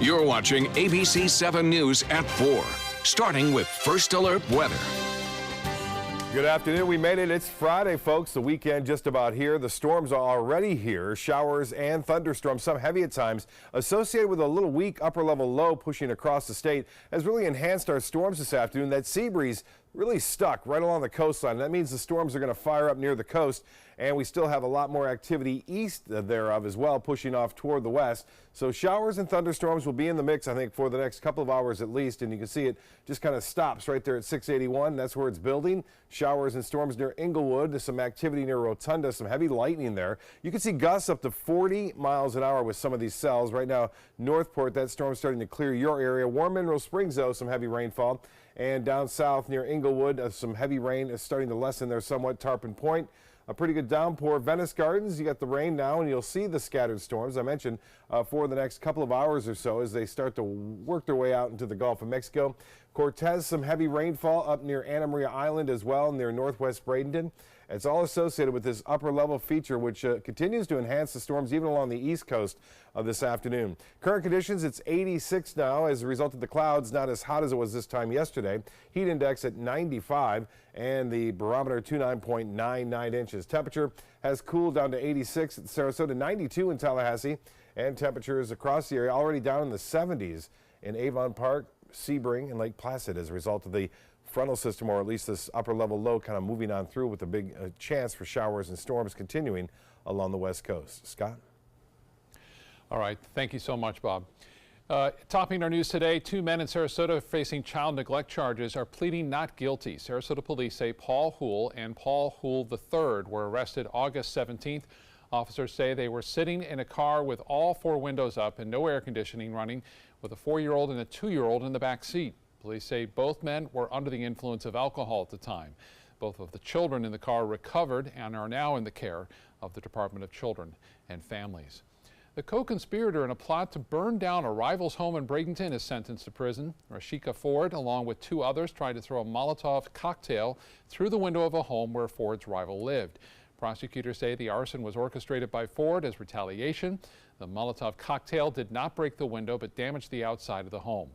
You're watching ABC7 News at 4, starting with First Alert Weather. Good afternoon. We made it. It's Friday, folks. The weekend just about here. The storms are already here. Showers and thunderstorms, some heavy at times, associated with a little weak upper level low pushing across the state, has really enhanced our storms this afternoon. That sea breeze really stuck right along the coastline. That means the storms are going to fire up near the coast, and we still have a lot more activity east thereof as well, pushing off toward the west. So showers and thunderstorms will be in the mix, I think, for the next couple of hours at least, and you can see it just kind of stops right there at 681. That's where it's building. Showers and storms near Inglewood. There's some activity near Rotunda, some heavy lightning there. You can see gusts up to 40 miles an hour with some of these cells. Right now, Northport, that storm's starting to clear your area. Warm Mineral Springs, though, some heavy rainfall. And down south near Inglewood, some heavy rain is starting to lessen there somewhat. Tarpon Point, a pretty good downpour. Venice Gardens, you got the rain now, and you'll see the scattered storms, I mentioned, for the next couple of hours or so as they start to work their way out into the Gulf of Mexico. Cortez, some heavy rainfall up near Anna Maria Island as well, near northwest Bradenton. It's all associated with this upper level feature, which continues to enhance the storms even along the east coast of this afternoon. Current conditions, it's 86 now as a result of the clouds, not as hot as it was this time yesterday. Heat index at 95 and the barometer 29.99 inches. Temperature has cooled down to 86 at Sarasota, 92 in Tallahassee, and temperatures across the area already down in the 70s in Avon Park, Sebring, and Lake Placid as a result of the frontal system, or at least this upper level low kind of moving on through with a big chance for showers and storms continuing along the west coast. Scott? All right. Thank you so much, Bob. Topping our news today, 2 men in Sarasota facing child neglect charges are pleading not guilty. Sarasota police say Paul Houle and Paul Houle III were arrested August 17th. Officers say they were sitting in a car with all 4 windows up and no air conditioning running, with a 4-year-old and a 2-year-old in the back seat. Police say both men were under the influence of alcohol at the time. Both of the children in the car recovered and are now in the care of the Department of Children and Families. The co-conspirator in a plot to burn down a rival's home in Bradenton is sentenced to prison. Rashika Ford, along with 2 others, tried to throw a Molotov cocktail through the window of a home where Ford's rival lived. Prosecutors say the arson was orchestrated by Ford as retaliation. The Molotov cocktail did not break the window but damaged the outside of the home.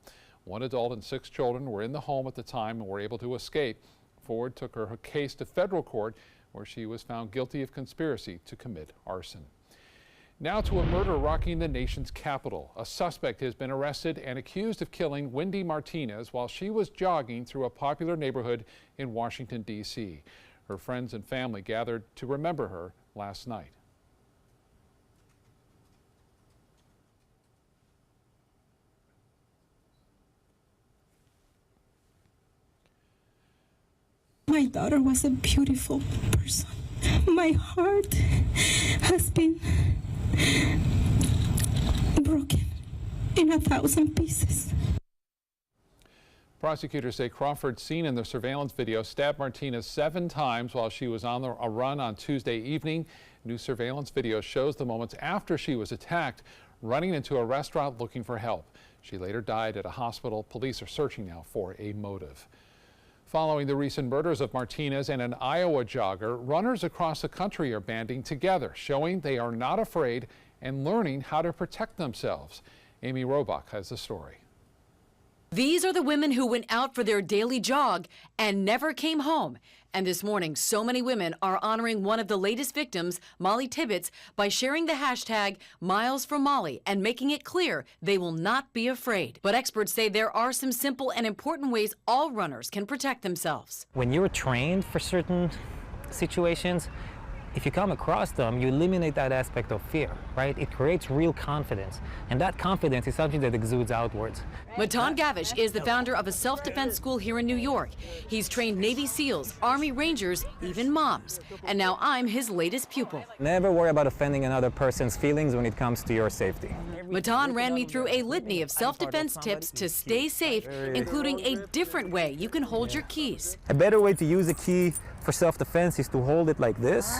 1 adult and 6 children were in the home at the time and were able to escape. Ford took her case to federal court, where she was found guilty of conspiracy to commit arson. Now to a murder rocking the nation's capital. A suspect has been arrested and accused of killing Wendy Martinez while she was jogging through a popular neighborhood in Washington, D.C. Her friends and family gathered to remember her last night. My daughter was a beautiful person. My heart has been broken in 1,000 pieces. Prosecutors say Crawford, seen in the surveillance video, stabbed Martinez 7 times while she was on a run on Tuesday evening. New surveillance video shows the moments after she was attacked, running into a restaurant looking for help. She later died at a hospital. Police are searching now for a motive. Following the recent murders of Martinez and an Iowa jogger, runners across the country are banding together, showing they are not afraid and learning how to protect themselves. Amy Robach has the story. These are the women who went out for their daily jog and never came home. And this morning, so many women are honoring one of the latest victims, Molly Tibbetts, by sharing the hashtag Miles for Molly and making it clear they will not be afraid. But experts say there are some simple and important ways all runners can protect themselves. When you're trained for certain situations, if you come across them, you eliminate that aspect of fear, right? It creates real confidence, and that confidence is something that exudes outwards. Matan Gavish is the founder of a self-defense school here in New York. He's trained Navy SEALs, Army Rangers, even moms. And now I'm his latest pupil. Never worry about offending another person's feelings when it comes to your safety. Matan ran me through a litany of self-defense tips to stay safe, including a different way you can hold your keys. A better way to use a key for self-defense is to hold it like this,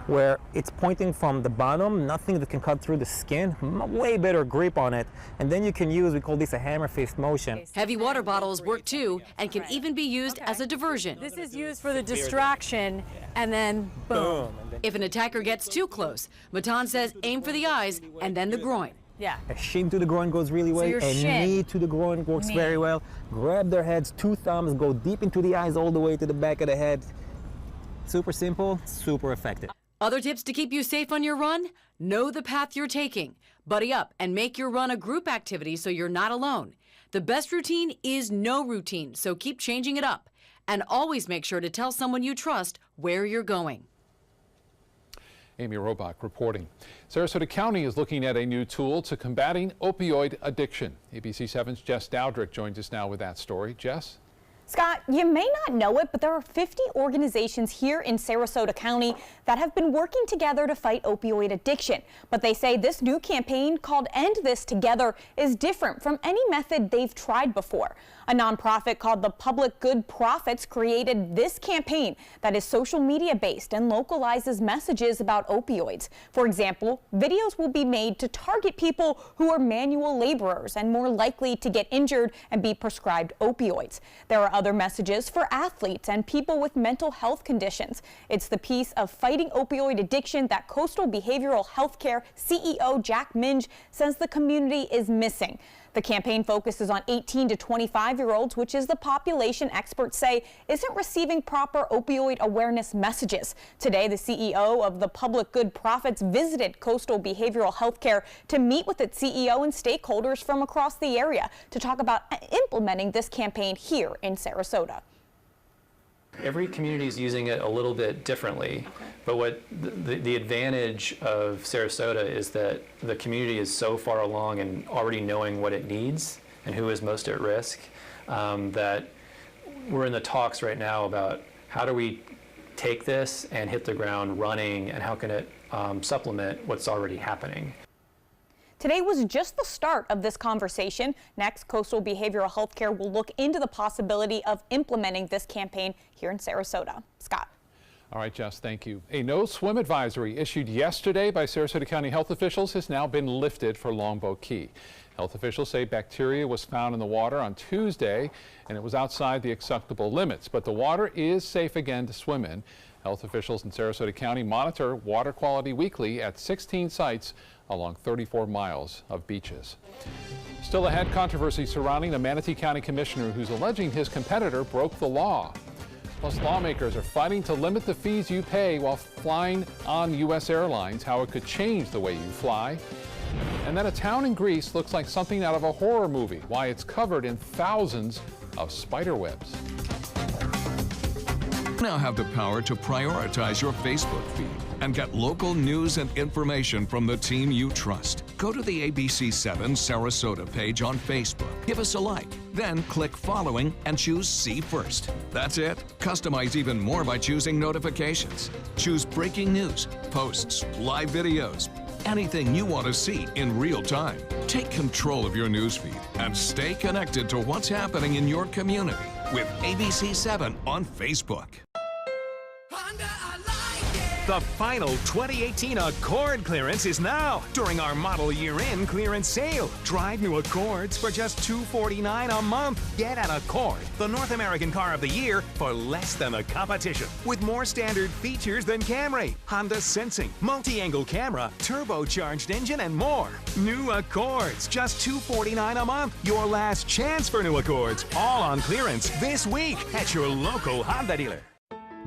where it's pointing from the bottom, nothing that can cut through the skin, way better grip on it. And then you can use, we call this a hammer fist motion. Heavy water bottles work too and can even be used as a diversion. This is used for the distraction, and then boom. If an attacker gets too close, Matan says aim for the eyes and then the groin. Yeah. A shin to the groin goes really well. your A shin. knee to the groin works Knee. very well. Grab their heads, 2 thumbs, go deep into the eyes all the way to the back of the head. Super simple, super effective. Other tips to keep you safe on your run? Know the path you're taking. Buddy up and make your run a group activity so you're not alone. The best routine is no routine, so keep changing it up. And always make sure to tell someone you trust where you're going. Amy Robach reporting. Sarasota County is looking at a new tool to combating opioid addiction. ABC7's Jess Dowdrick joins us now with that story. Jess? Scott, you may not know it, but there are 50 organizations here in Sarasota County that have been working together to fight opioid addiction. But they say this new campaign called End This Together is different from any method they've tried before. A nonprofit called the Public Good Profits created this campaign that is social media based and localizes messages about opioids. For example, videos will be made to target people who are manual laborers and more likely to get injured and be prescribed opioids. There are other messages for athletes and people with mental health conditions. It's the piece of fighting opioid addiction that Coastal Behavioral Healthcare CEO Jack Minge says the community is missing. The campaign focuses on 18 to 25-year-olds, which is the population experts say isn't receiving proper opioid awareness messages. Today, the CEO of the Public Good Profits visited Coastal Behavioral Healthcare to meet with its CEO and stakeholders from across the area to talk about implementing this campaign here in Sarasota. Every community is using it a little bit differently, but what the advantage of Sarasota is that the community is so far along and already knowing what it needs and who is most at risk, that we're in the talks right now about how do we take this and hit the ground running, and how can it supplement what's already happening. Today was just the start of this conversation. Next, Coastal Behavioral Healthcare will look into the possibility of implementing this campaign here in Sarasota. Scott. All right, Jess, thank you. A no swim advisory issued yesterday by Sarasota County health officials has now been lifted for Longboat Key. Health officials say bacteria was found in the water on Tuesday and it was outside the acceptable limits, but the water is safe again to swim in. Health officials in Sarasota County monitor water quality weekly at 16 sites along 34 miles of beaches. Still ahead, controversy surrounding a Manatee County commissioner who's alleging his competitor broke the law. Plus, lawmakers are fighting to limit the fees you pay while flying on U.S. airlines, how it could change the way you fly. And then a town in Greece looks like something out of a horror movie, why it's covered in thousands of spider webs. Now have the power to prioritize your Facebook feed and get local news and information from the team you trust. Go to the ABC7 Sarasota page on Facebook. Give us a like, then click following and choose See First. That's it. Customize even more by choosing notifications. Choose breaking news, posts, live videos, anything you want to see in real time. Take control of your newsfeed and stay connected to what's happening in your community with ABC7 on Facebook. The final 2018 Accord clearance is now during our model year-end clearance sale. Drive new Accords for just $249 a month. Get an Accord, the North American car of the year, for less than the competition. With more standard features than Camry, Honda Sensing, multi-angle camera, turbocharged engine, and more. New Accords, just $249 a month. Your last chance for new Accords, all on clearance this week at your local Honda dealer.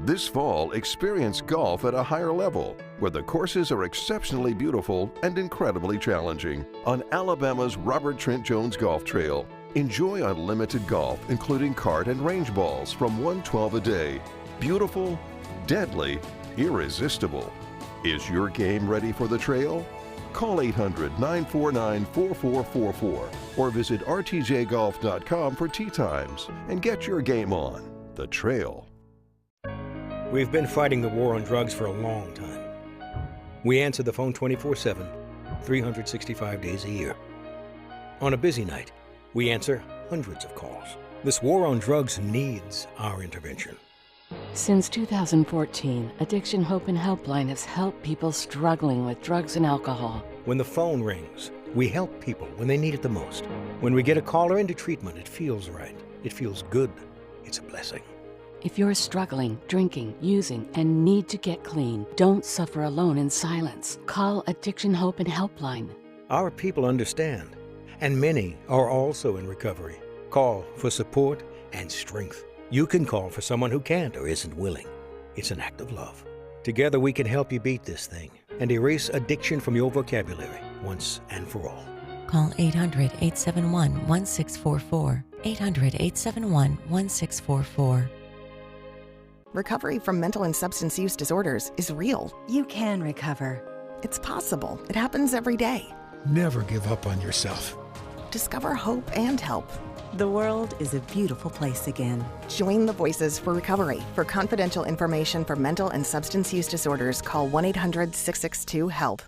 This fall, experience golf at a higher level, where the courses are exceptionally beautiful and incredibly challenging. On Alabama's Robert Trent Jones Golf Trail, enjoy unlimited golf, including cart and range balls from $112 a day. Beautiful, deadly, irresistible. Is your game ready for the trail? Call 800-949-4444 or visit rtjgolf.com for tee times and get your game on. The trail. We've been fighting the war on drugs for a long time. We answer the phone 24/7, 365 days a year. On a busy night, we answer hundreds of calls. This war on drugs needs our intervention. Since 2014, Addiction Hope and Helpline has helped people struggling with drugs and alcohol. When the phone rings, we help people when they need it the most. When we get a caller into treatment, it feels right. It feels good. It's a blessing. If you're struggling, drinking, using, and need to get clean, don't suffer alone in silence. Call Addiction Hope and Helpline. Our people understand, and many are also in recovery. Call for support and strength. You can call for someone who can't or isn't willing. It's an act of love. Together we can help you beat this thing and erase addiction from your vocabulary once and for all. Call 800-871-1644. 800-871-1644. Recovery from mental and substance use disorders is real. You can recover. It's possible. It happens every day. Never give up on yourself. Discover hope and help. The world is a beautiful place again. Join the Voices for Recovery. For confidential information for mental and substance use disorders, call 1-800-662-HELP.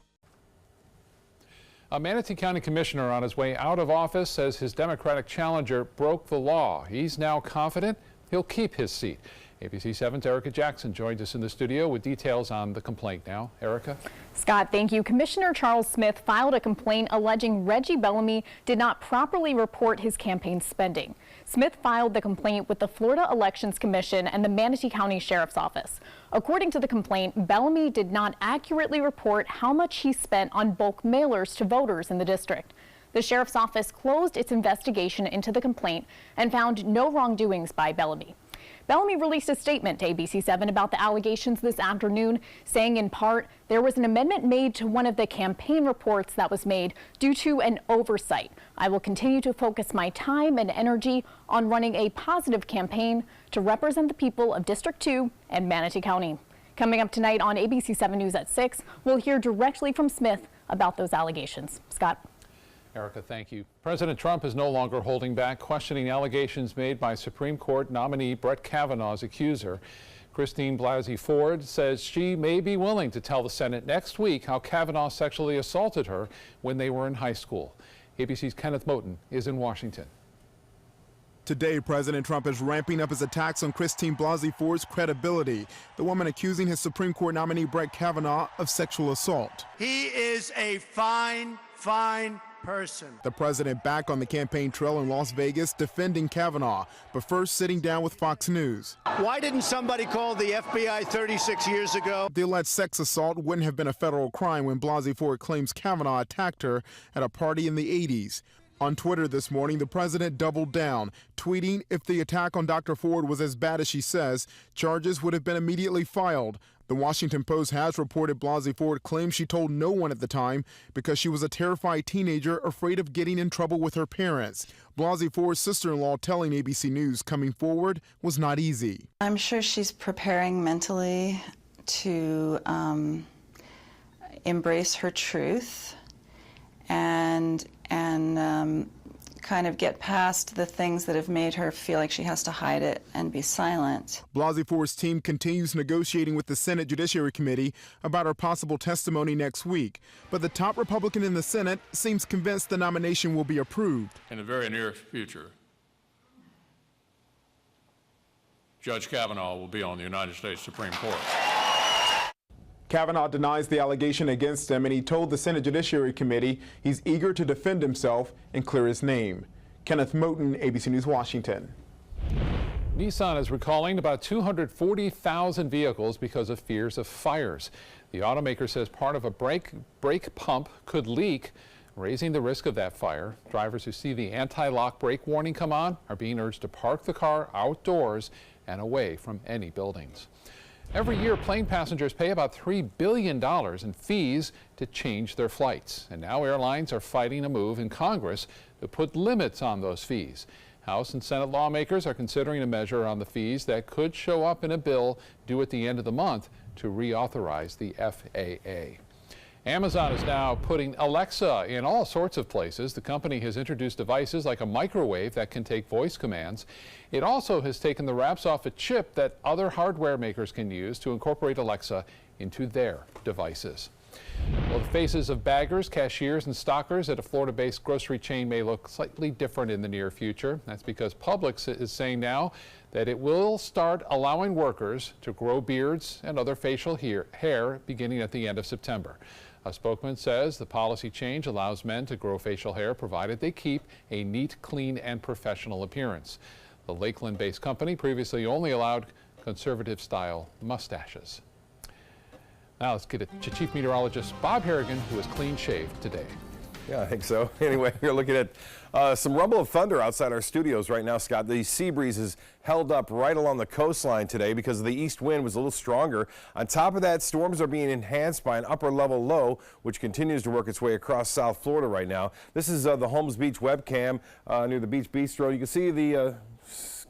A Manatee County Commissioner on his way out of office says his Democratic challenger broke the law. He's now confident he'll keep his seat. ABC7's Erica Jackson joined us in the studio with details on the complaint now. Erica? Scott, thank you. Commissioner Charles Smith filed a complaint alleging Reggie Bellamy did not properly report his campaign spending. Smith filed the complaint with the Florida Elections Commission and the Manatee County Sheriff's Office. According to the complaint, Bellamy did not accurately report how much he spent on bulk mailers to voters in the district. The Sheriff's Office closed its investigation into the complaint and found no wrongdoings by Bellamy. Bellamy released a statement to ABC7 about the allegations this afternoon, saying in part, there was an amendment made to one of the campaign reports that was made due to an oversight. I will continue to focus my time and energy on running a positive campaign to represent the people of District 2 and Manatee County. Coming up tonight on ABC7 News at 6, we'll hear directly from Smith about those allegations. Scott? Erica, thank you. President Trump is no longer holding back questioning allegations made by Supreme Court nominee Brett Kavanaugh's accuser. Christine Blasey Ford says she may be willing to tell the Senate next week how Kavanaugh sexually assaulted her when they were in high school. ABC's Kenneth Moten is in Washington. Today, President Trump is ramping up his attacks on Christine Blasey Ford's credibility, the woman accusing his Supreme Court nominee Brett Kavanaugh of sexual assault. He is a fine person. The president back on the campaign trail in Las Vegas defending Kavanaugh, but first sitting down with Fox News. Why didn't somebody call the FBI 36 years ago? The alleged sex assault wouldn't have been a federal crime when Blasey Ford claims Kavanaugh attacked her at a party in the 80s. On Twitter this morning, the president doubled down, tweeting if the attack on Dr. Ford was as bad as she says, charges would have been immediately filed. The Washington Post has reported Blasey Ford claims she told no one at the time because she was a terrified teenager afraid of getting in trouble with her parents. Blasey Ford's sister-in-law telling ABC News coming forward was not easy. I'm sure she's preparing mentally to embrace her truth and kind of get past the things that have made her feel like she has to hide it and be silent. Blasey Ford's team continues negotiating with the Senate Judiciary Committee about her possible testimony next week. But the top Republican in the Senate seems convinced the nomination will be approved. In the very near future, Judge Kavanaugh will be on the United States Supreme Court. Kavanaugh denies the allegation against him, and he told the Senate Judiciary Committee he's eager to defend himself and clear his name. Kenneth Moten, ABC News, Washington. Nissan is recalling about 240,000 vehicles because of fears of fires. The automaker says part of a brake pump could leak, raising the risk of that fire. Drivers who see the anti-lock brake warning come on are being urged to park the car outdoors and away from any buildings. Every year, plane passengers pay about $3 billion in fees to change their flights. And now airlines are fighting a move in Congress to put limits on those fees. House and Senate lawmakers are considering a measure on the fees that could show up in a bill due at the end of the month to reauthorize the FAA. Amazon is now putting Alexa in all sorts of places. The company has introduced devices like a microwave that can take voice commands. It also has taken the wraps off a chip that other hardware makers can use to incorporate Alexa into their devices. Well, the faces of baggers, cashiers, and stockers at a Florida-based grocery chain may look slightly different in the near future. That's because Publix is saying now that it will start allowing workers to grow beards and other facial hair beginning at the end of September. A spokesman says the policy change allows men to grow facial hair provided they keep a neat, clean, and professional appearance. The Lakeland-based company previously only allowed conservative-style mustaches. Now let's get it to Chief Meteorologist Bob Harrigan, who is clean-shaved today. Yeah, I think so. Anyway, we're looking at some rumble of thunder outside our studios right now, Scott. The sea breeze is held up right along the coastline today because the east wind was a little stronger. On top of that, storms are being enhanced by an upper level low, which continues to work its way across South Florida right now. This is the Holmes Beach webcam near the Beach Bistro. You can see the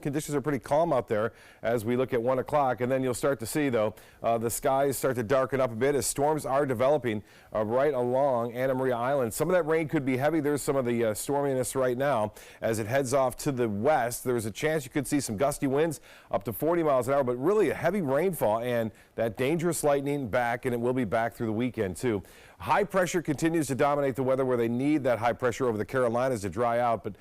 conditions are pretty calm out there as we look at 1 o'clock, and then you'll start to see, though, the skies start to darken up a bit as storms are developing right along Anna Maria Island. Some of that rain could be heavy. There's some of the storminess right now as it heads off to the west. There's a chance you could see some gusty winds up to 40 miles an hour, but really a heavy rainfall and that dangerous lightning back, and it will be back through the weekend, too. High pressure continues to dominate the weather where they need that high pressure over the Carolinas to dry out, but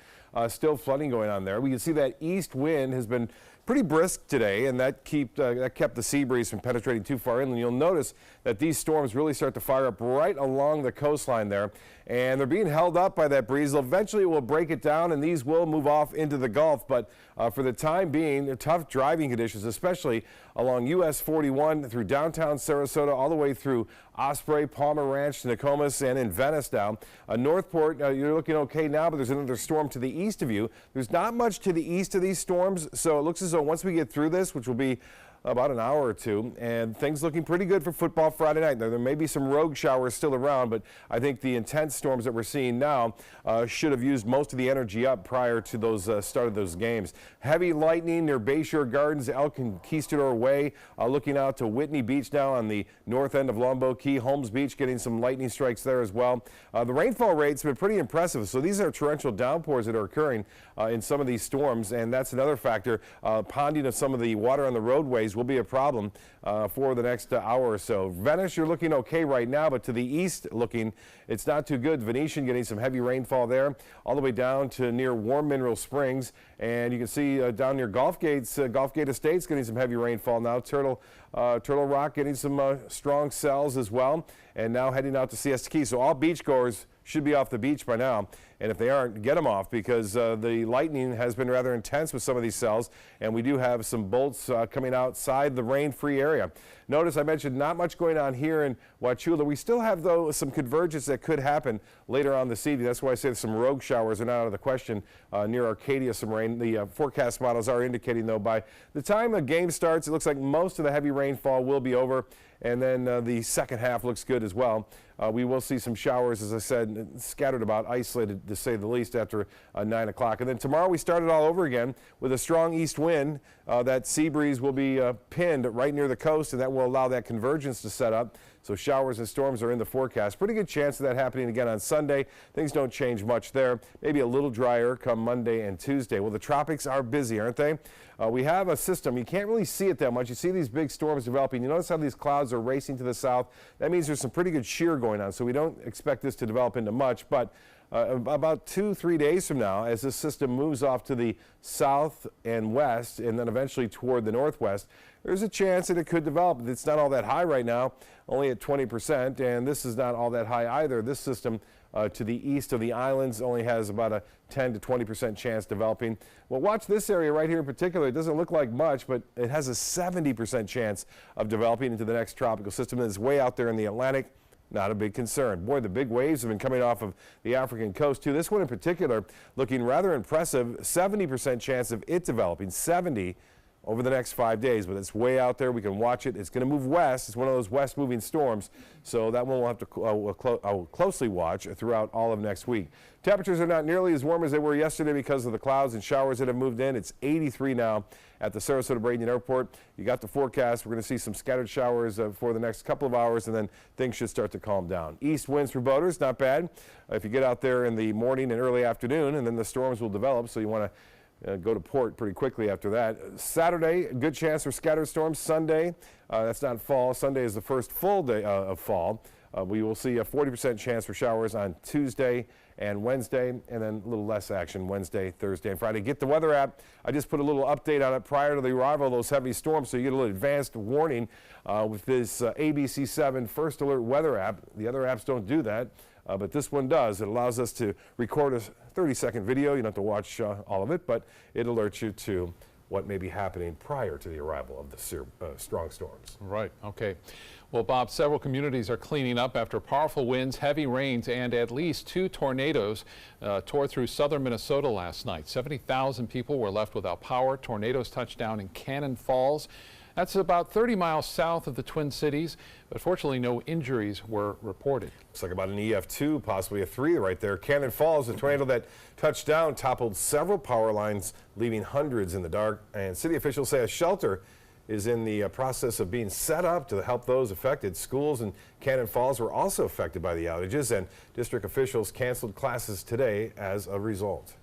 still flooding going on there. We can see that east wind has been pretty brisk today, and that kept the sea breeze from penetrating too far inland. You'll notice that these storms really start to fire up right along the coastline there, and they're being held up by that breeze. Eventually it will break it down, and these will move off into the Gulf, but for the time being, they're tough driving conditions, especially along US 41 through downtown Sarasota all the way through Osprey, Palmer Ranch, Nokomis, and in Venice now. Northport, you're looking okay now, but there's another storm to the east of you. There's not much to the east of these storms, so it looks as though once we get through this, which will be about an hour or two, and things looking pretty good for football Friday night. Now, there may be some rogue showers still around, but I think the intense storms that we're seeing now should have used most of the energy up prior to those start of those games. Heavy lightning near Bayshore Gardens, El Conquistador Way, looking out to Whitney Beach now on the north end of Longboat Key. Holmes Beach getting some lightning strikes there as well. The rainfall rates have been pretty impressive, so these are torrential downpours that are occurring in some of these storms, and that's another factor. Ponding of some of the water on the roadways will be a problem for the next hour or so. Venice, you're looking okay right now, but to the east looking, it's not too good. Venetian getting some heavy rainfall there, all the way down to near Warm Mineral Springs, and you can see down near Gulf Gate Estates getting some heavy rainfall now. Turtle Rock getting some strong cells as well, and now heading out to Siesta Key. So all beachgoers should be off the beach by now, and if they aren't, get them off, because the lightning has been rather intense with some of these cells, and we do have some bolts coming outside the rain-free area. Notice I mentioned not much going on here in Wauchula. We still have, though, some convergence that could happen later on this evening. That's why I say some rogue showers are not out of the question near Arcadia, some rain. The forecast models are indicating, though, by the time the game starts, it looks like most of the heavy rainfall will be over, and then the second half looks good as well. We will see some showers, as I said, scattered about, isolated to say the least, after 9 o'clock. And then tomorrow we start it all over again with a strong east wind. That sea breeze will be pinned right near the coast, and that will allow that convergence to set up. So showers and storms are in the forecast. Pretty good chance of that happening again on Sunday. Things don't change much there. Maybe a little drier come Monday and Tuesday. Well, the tropics are busy, aren't they? We have a system. You can't really see it that much. You see these big storms developing. You notice how these clouds are racing to the south. That means there's some pretty good shear going on. So we don't expect this to develop into much. But about 2-3 days from now, as this system moves off to the south and west, and then eventually toward the northwest, there's a chance that it could develop. It's not all that high right now, only at 20%, and this is not all that high either. This system to the east of the islands only has about a 10 to 20% chance developing. Well, watch this area right here in particular. It doesn't look like much, but it has a 70% chance of developing into the next tropical system. It's way out there in the Atlantic. Not a big concern. Boy, the big waves have been coming off of the African coast, too. This one in particular looking rather impressive. 70% chance of it developing, 70 over the next 5 days, but it's way out there. We can watch it. It's going to move west. It's one of those west-moving storms, so that one we'll have to closely watch throughout all of next week. Temperatures are not nearly as warm as they were yesterday because of the clouds and showers that have moved in. It's 83 now at the Sarasota-Bradenton Airport. You got the forecast. We're going to see some scattered showers for the next couple of hours, and then things should start to calm down. East winds for boaters, not bad. If you get out there in the morning and early afternoon, and then the storms will develop, so you want to go to port pretty quickly after that. Saturday, good chance for scattered storms. Sunday, that's not fall. Sunday is the first full day of fall. We will see a 40% chance for showers on Tuesday and Wednesday, and then a little less action Wednesday, Thursday, and Friday. Get the weather app. I just put a little update on it prior to the arrival of those heavy storms, so you get a little advanced warning with this ABC7 First Alert weather app. The other apps don't do that. But this one does. It allows us to record a 30-second video. You don't have to watch all of it, but it alerts you to what may be happening prior to the arrival of the strong storms. Right, okay. Well, Bob, several communities are cleaning up after powerful winds, heavy rains, and at least 2 tornadoes tore through southern Minnesota last night. 70,000 people were left without power. Tornadoes touched down in Cannon Falls. That's about 30 miles south of the Twin Cities, but fortunately no injuries were reported. Looks like about an EF2, possibly a 3 right there. Cannon Falls, a tornado that touched down, toppled several power lines, leaving hundreds in the dark. And city officials say a shelter is in the process of being set up to help those affected. Schools in Cannon Falls were also affected by the outages, and district officials canceled classes today as a result.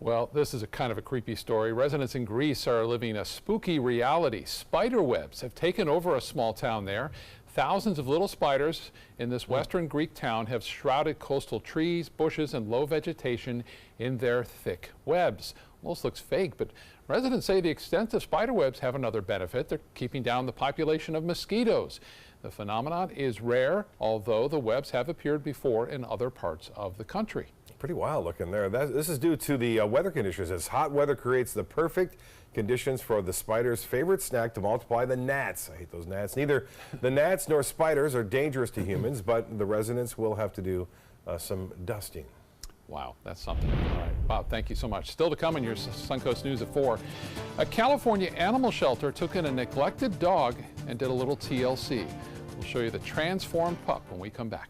Well, this is a kind of a creepy story. Residents in Greece are living a spooky reality. Spider webs have taken over a small town there. Thousands of little spiders in this western Greek town have shrouded coastal trees, bushes, and low vegetation in their thick webs. Almost looks fake, but residents say the extensive spider webs have another benefit. They're keeping down the population of mosquitoes. The phenomenon is rare, although the webs have appeared before in other parts of the country. Pretty wild looking there. This is due to the weather conditions, as hot weather creates the perfect conditions for the spider's favorite snack to multiply, the gnats. I hate those gnats. Neither the gnats nor spiders are dangerous to humans, but the residents will have to do some dusting. Wow, that's something. All right, Bob, thank you so much. Still to come in your Suncoast News at 4. A California animal shelter took in a neglected dog and did a little TLC. We'll show you the transformed pup when we come back.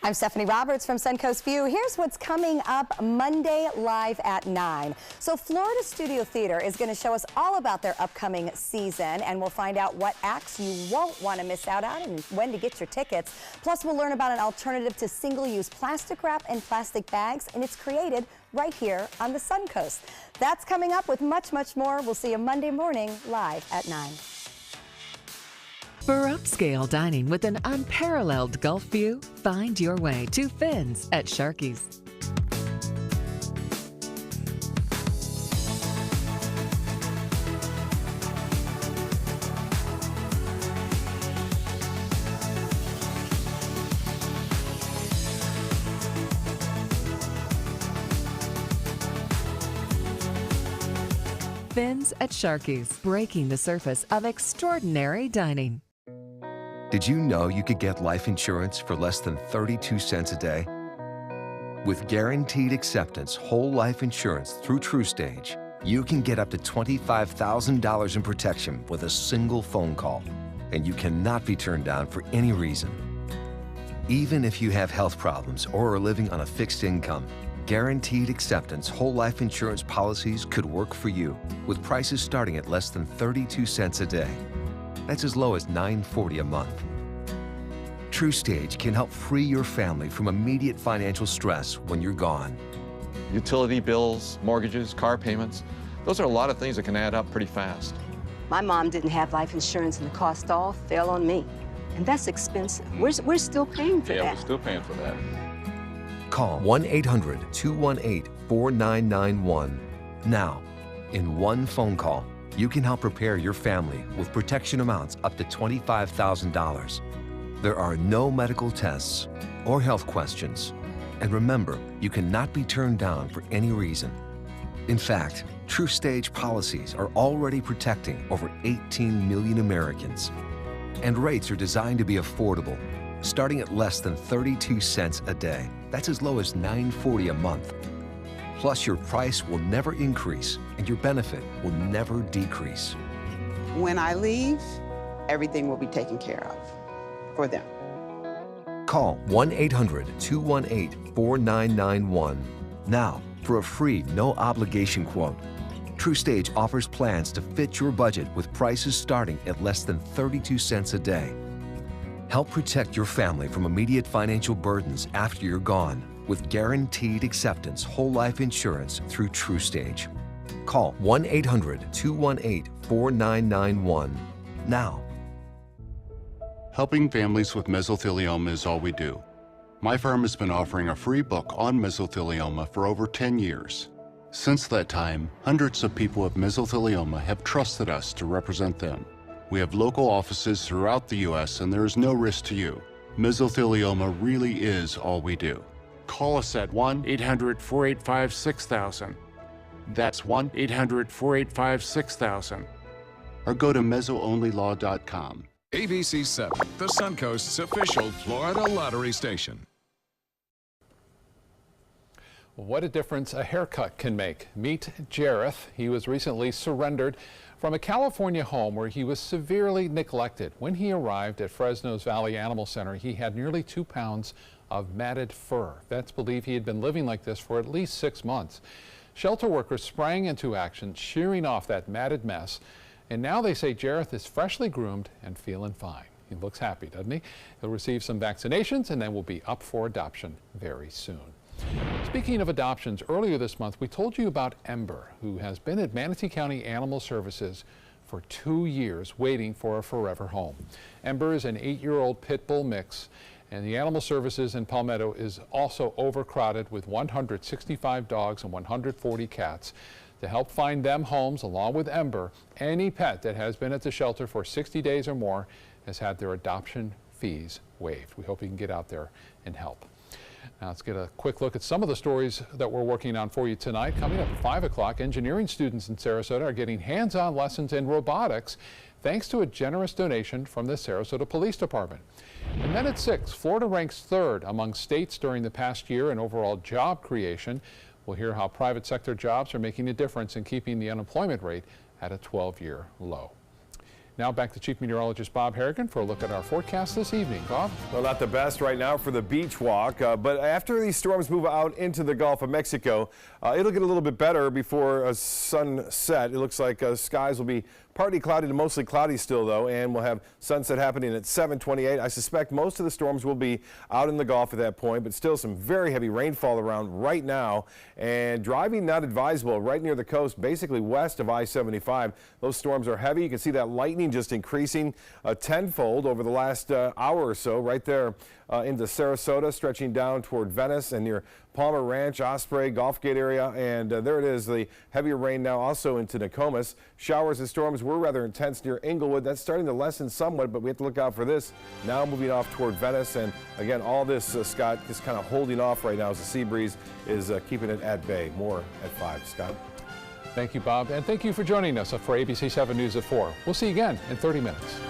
I'm Stephanie Roberts from Suncoast View. Here's what's coming up Monday live at 9. So Florida Studio Theater is going to show us all about their upcoming season, and we'll find out what acts you won't want to miss out on and when to get your tickets. Plus, we'll learn about an alternative to single-use plastic wrap and plastic bags, and it's created right here on the Suncoast. That's coming up with much, much more. We'll see you Monday morning live at 9. For upscale dining with an unparalleled Gulf view, find your way to Finn's at Sharky's. Finn's at Sharky's, breaking the surface of extraordinary dining. Did you know you could get life insurance for less than 32 cents a day? With guaranteed acceptance whole life insurance through TruStage, you can get up to $25,000 in protection with a single phone call, and you cannot be turned down for any reason. Even if you have health problems or are living on a fixed income, guaranteed acceptance whole life insurance policies could work for you, with prices starting at less than 32 cents a day. That's as low as $9.40 a month. TruStage can help free your family from immediate financial stress when you're gone. Utility bills, mortgages, car payments, those are a lot of things that can add up pretty fast. My mom didn't have life insurance and the cost all fell on me. And that's expensive. We're still paying for that. Yeah, we're still paying for that. Call 1-800-218-4991 now. In one phone call, you can help prepare your family with protection amounts up to $25,000. There are no medical tests or health questions. And remember, you cannot be turned down for any reason. In fact, TruStage policies are already protecting over 18 million Americans. And rates are designed to be affordable, starting at less than 32 cents a day. That's as low as $9.40 a month. Plus, your price will never increase and your benefit will never decrease. When I leave, everything will be taken care of for them. Call 1-800-218-4991 now for a free, no-obligation quote. TruStage offers plans to fit your budget with prices starting at less than 32 cents a day. Help protect your family from immediate financial burdens after you're gone with guaranteed acceptance whole life insurance through TruStage. Call 1-800-218-4991 now. Helping families with mesothelioma is all we do. My firm has been offering a free book on mesothelioma for over 10 years. Since that time, hundreds of people with mesothelioma have trusted us to represent them. We have local offices throughout the U.S. and there is no risk to you. Mesothelioma really is all we do. Call us at 1-800-485-6000. That's 1-800-485-6000. Or go to mezzoonlylaw.com. ABC7, the Suncoast's official Florida lottery station. What a difference a haircut can make. Meet Jareth. He was recently surrendered from a California home where he was severely neglected. When he arrived at Fresno's Valley Animal Center, he had nearly 2 pounds of matted fur. Vets believe he had been living like this for at least 6 months. Shelter workers sprang into action, shearing off that matted mess. And now they say Jareth is freshly groomed and feeling fine. He looks happy, doesn't he? He'll receive some vaccinations and then will be up for adoption very soon. Speaking of adoptions, earlier this month we told you about Ember, who has been at Manatee County Animal Services for 2 years waiting for a forever home. Ember is an 8-year-old pit bull mix, and the Animal Services in Palmetto is also overcrowded with 165 dogs and 140 cats. To help find them homes along with Ember, any pet that has been at the shelter for 60 days or more has had their adoption fees waived. We hope you can get out there and help. Now let's get a quick look at some of the stories that we're working on for you tonight. Coming up at 5 o'clock, engineering students in Sarasota are getting hands-on lessons in robotics thanks to a generous donation from the Sarasota Police Department. And then at 6, Florida ranks 3rd among states during the past year in overall job creation. We'll hear how private sector jobs are making a difference in keeping the unemployment rate at a 12-year low. Now back to Chief Meteorologist Bob Harrigan for a look at our forecast this evening. Bob? Well, not the best right now for the beach walk, but after these storms move out into the Gulf of Mexico, it'll get a little bit better before sunset. It looks like skies will be partly cloudy to mostly cloudy still, though, and we'll have sunset happening at 7:28. I suspect most of the storms will be out in the Gulf at that point, but still some very heavy rainfall around right now, and driving not advisable right near the coast, basically west of I-75. Those storms are heavy. You can see that lightning just increasing tenfold over the last hour or so right there into Sarasota, stretching down toward Venice and near Palmer Ranch, Osprey, Gulf Gate area, and there it is, the heavier rain now also into Nokomis. Showers and storms were rather intense near Inglewood. That's starting to lessen somewhat, but we have to look out for this. Now moving off toward Venice, and again, all this, Scott, is kind of holding off right now as the sea breeze is keeping it at bay. More at 5. Scott? Thank you, Bob, and thank you for joining us for ABC7 News at 4. We'll see you again in 30 minutes.